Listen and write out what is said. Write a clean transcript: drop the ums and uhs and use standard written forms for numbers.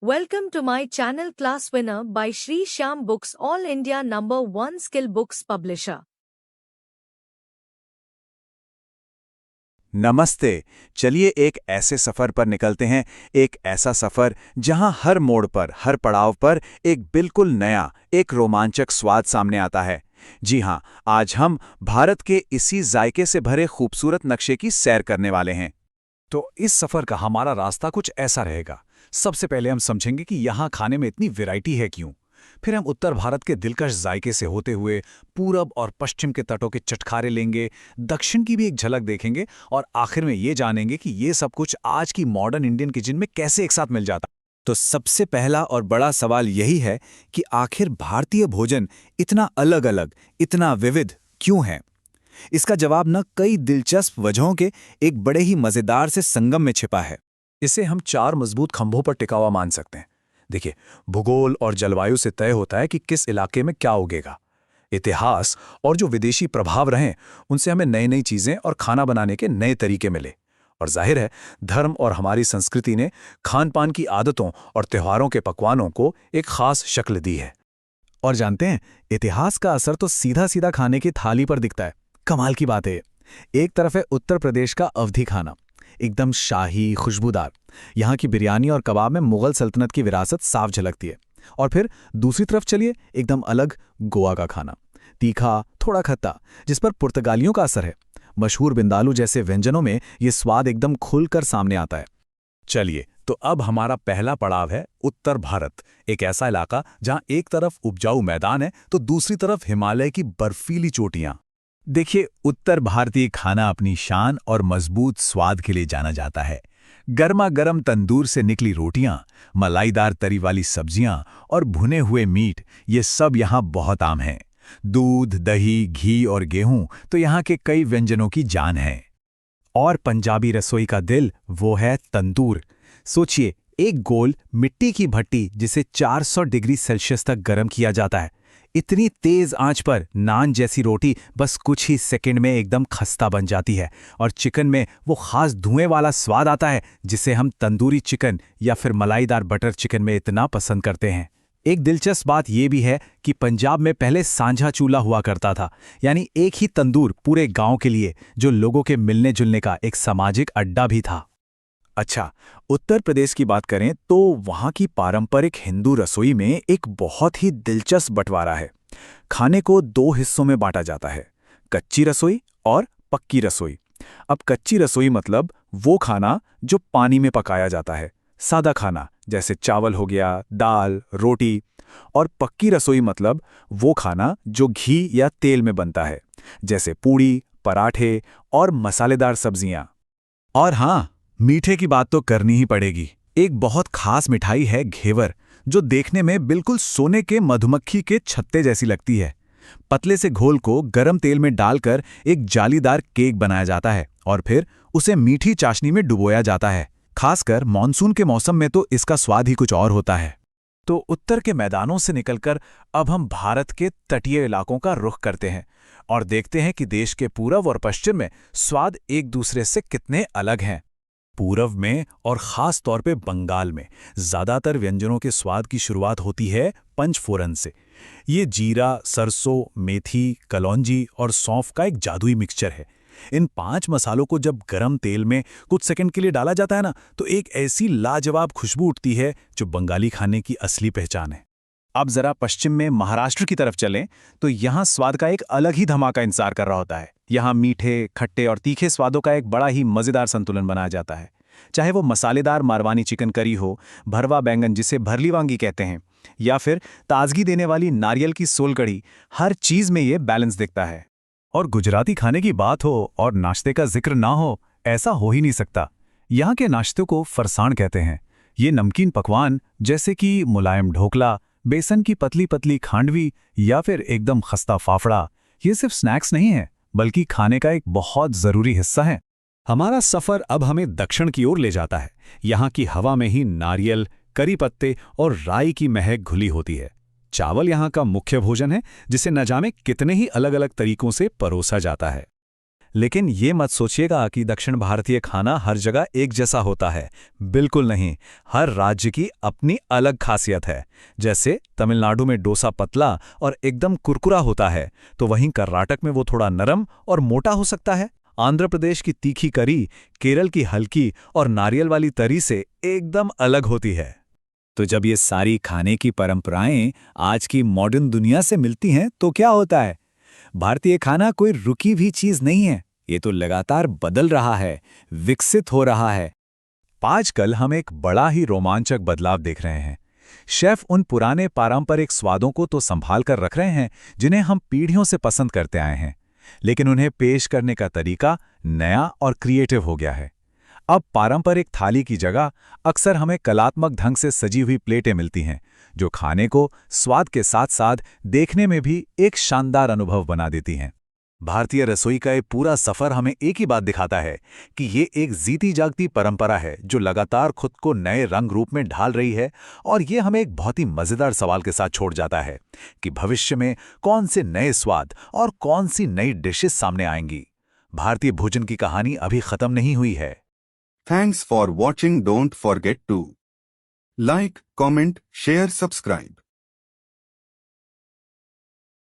Welcome to my channel Class Winner by Shri Shyam Books, All India #1 skill books publisher. नमस्ते। चलिए एक ऐसे सफर पर निकलते हैं, एक ऐसा सफर जहां हर मोड़ पर, हर पड़ाव पर एक बिल्कुल नया, एक रोमांचक स्वाद सामने आता है। जी हां, आज हम भारत के इसी जायके से भरे खूबसूरत नक्शे की सैर करने वाले हैं। तो इस सफर का हमारा रास्ता कुछ ऐसा रहेगा। सबसे पहले हम समझेंगे कि यहाँ खाने में इतनी वैरायटी है क्यों। फिर हम उत्तर भारत के दिलकश जायके से होते हुए पूरब और पश्चिम के तटों के चटखारे लेंगे, दक्षिण की भी एक झलक देखेंगे और आखिर में ये जानेंगे कि ये सब कुछ आज की मॉडर्न इंडियन किचन में कैसे एक साथ मिल जाता। तो सबसे पहला और बड़ा सवाल यही है कि आखिर भारतीय भोजन इतना अलग-अलग, इतना विविध क्यों है? इसका जवाब न कई दिलचस्प वजहों के एक बड़े ही मजेदार से संगम में छिपा है। इसे हम 4 मजबूत खंभों पर टिका हुआ मान सकते हैं। देखिए, भूगोल और जलवायु से तय होता है कि किस इलाके में क्या उगेगा। इतिहास और जो विदेशी प्रभाव रहे, उनसे हमें नई नई चीजें और खाना बनाने के नए तरीके मिले। और जाहिर है, धर्म और हमारी संस्कृति ने खान पान की आदतों और त्योहारों के पकवानों को एक खास शक्ल दी है। और जानते हैं, इतिहास का असर तो सीधा सीधा खाने की थाली पर दिखता है। कमाल की बात है। एक तरफ है उत्तर प्रदेश का अवधी खाना, एकदम शाही, खुशबूदार। यहाँ की बिरयानी और कबाब में मुगल सल्तनत की विरासत साफ झलकती है। और फिर दूसरी तरफ चलिए, एकदम अलग गोवा का खाना, तीखा, थोड़ा खट्टा, जिस पर पुर्तगालियों का असर है। मशहूर बिंदालू जैसे व्यंजनों में ये स्वाद एकदम खुलकर सामने आता है। चलिए, तो अब हमारा पहला पड़ाव है उत्तर भारत, एक ऐसा इलाका जहां एक तरफ उपजाऊ मैदान है तो दूसरी तरफ हिमालय की बर्फीली चोटियां। देखिए, उत्तर भारतीय खाना अपनी शान और मजबूत स्वाद के लिए जाना जाता है। गर्मा गर्म तंदूर से निकली रोटियां, मलाईदार तरी वाली सब्जियां और भुने हुए मीट, ये सब यहाँ बहुत आम हैं। दूध, दही, घी और गेहूं तो यहाँ के कई व्यंजनों की जान है। और पंजाबी रसोई का दिल, वो है तंदूर। सोचिए, एक गोल मिट्टी की भट्टी जिसे 400 डिग्री सेल्सियस तक गर्म किया जाता है। इतनी तेज आंच पर नान जैसी रोटी बस कुछ ही सेकंड में एकदम खस्ता बन जाती है। और चिकन में वो खास धुएं वाला स्वाद आता है जिसे हम तंदूरी चिकन या फिर मलाईदार बटर चिकन में इतना पसंद करते हैं। एक दिलचस्प बात यह भी है कि पंजाब में पहले सांझा चूल्हा हुआ करता था, यानी एक ही तंदूर पूरे गांव के लिए, जो लोगों के मिलने जुलने का एक सामाजिक अड्डा भी था। अच्छा, उत्तर प्रदेश की बात करें तो वहाँ की पारंपरिक हिंदू रसोई में एक बहुत ही दिलचस्प बंटवारा है। खाने को 2 हिस्सों में बांटा जाता है, कच्ची रसोई और पक्की रसोई। अब कच्ची रसोई मतलब वो खाना जो पानी में पकाया जाता है, सादा खाना जैसे चावल हो गया, दाल, रोटी। और पक्की रसोई मतलब वो खाना जो घी या तेल में बनता है, जैसे पूड़ी, पराठे और मसालेदार सब्जियां। और हाँ, मीठे की बात तो करनी ही पड़ेगी। एक बहुत खास मिठाई है घेवर, जो देखने में बिल्कुल सोने के मधुमक्खी के छत्ते जैसी लगती है। पतले से घोल को गरम तेल में डालकर एक जालीदार केक बनाया जाता है और फिर उसे मीठी चाशनी में डुबोया जाता है। खासकर मानसून के मौसम में तो इसका स्वाद ही कुछ और होता है। तो उत्तर के मैदानों से निकलकर अब हम भारत के तटीय इलाकों का रुख करते हैं और देखते हैं कि देश के पूरब और पश्चिम में स्वाद एक दूसरे से कितने अलग हैं। पूरब में और खास तौर पे बंगाल में ज्यादातर व्यंजनों के स्वाद की शुरुआत होती है पंचफोरन से। ये जीरा, सरसों, मेथी, कलौंजी और सौंफ का एक जादुई मिक्सचर है। इन 5 मसालों को जब गरम तेल में कुछ सेकंड के लिए डाला जाता है ना, तो एक ऐसी लाजवाब खुशबू उठती है जो बंगाली खाने की असली पहचान है। अब जरा पश्चिम में महाराष्ट्र की तरफ चलें तो यहाँ स्वाद का एक अलग ही धमाका इंतजार कर रहा होता है। यहाँ मीठे, खट्टे और तीखे स्वादों का एक बड़ा ही मजेदार संतुलन बनाया जाता है। चाहे वो मसालेदार मारवानी चिकन करी हो, भरवा बैंगन जिसे भरली वांगी कहते हैं, या फिर ताजगी देने वाली नारियल की सोल कढ़ी, हर चीज में ये बैलेंस दिखता है। और गुजराती खाने की बात हो और नाश्ते का जिक्र ना हो, ऐसा हो ही नहीं सकता। यहाँ के नाश्ते को फरसाण कहते हैं। ये नमकीन पकवान जैसे कि मुलायम ढोकला, बेसन की पतली पतली खांडवी या फिर एकदम खस्ता फाफड़ा, ये सिर्फ स्नैक्स नहीं है बल्कि खाने का एक बहुत जरूरी हिस्सा है। हमारा सफर अब हमें दक्षिण की ओर ले जाता है। यहाँ की हवा में ही नारियल, करी पत्ते और राई की महक घुली होती है। चावल यहाँ का मुख्य भोजन है, जिसे न जाने कितने ही अलग अलग तरीकों से परोसा जाता है। लेकिन ये मत सोचिएगा कि दक्षिण भारतीय खाना हर जगह एक जैसा होता है। बिल्कुल नहीं, हर राज्य की अपनी अलग खासियत है। जैसे तमिलनाडु में डोसा पतला और एकदम कुरकुरा होता है, तो वहीं कर्नाटक में वो थोड़ा नरम और मोटा हो सकता है। आंध्र प्रदेश की तीखी करी केरल की हल्की और नारियल वाली तरी से एकदम अलग होती है। तो जब ये सारी खाने की परंपराएं आज की मॉडर्न दुनिया से मिलती हैं तो क्या होता है? भारतीय खाना कोई रुकी हुई चीज नहीं है, ये तो लगातार बदल रहा है, विकसित हो रहा है। आजकल हम एक बड़ा ही रोमांचक बदलाव देख रहे हैं। शेफ उन पुराने पारंपरिक स्वादों को तो संभाल कर रख रहे हैं जिन्हें हम पीढ़ियों से पसंद करते आए हैं, लेकिन उन्हें पेश करने का तरीका नया और क्रिएटिव हो गया है। अब पारंपरिक थाली की जगह अक्सर हमें कलात्मक ढंग से सजी हुई प्लेटें मिलती हैं, जो खाने को स्वाद के साथ साथ देखने में भी एक शानदार अनुभव बना देती हैं। भारतीय रसोई का ये पूरा सफर हमें एक ही बात दिखाता है कि ये एक जीती जागती परंपरा है जो लगातार खुद को नए रंग रूप में ढाल रही है, और ये हमें एक बहुत ही मजेदार सवाल के साथ छोड़ जाता है कि भविष्य में कौन से नए स्वाद और कौन सी नई डिशेस सामने आएंगी। भारतीय भोजन की कहानी अभी खत्म नहीं हुई है। Thanks for watching. Don't forget to like, comment, share, subscribe.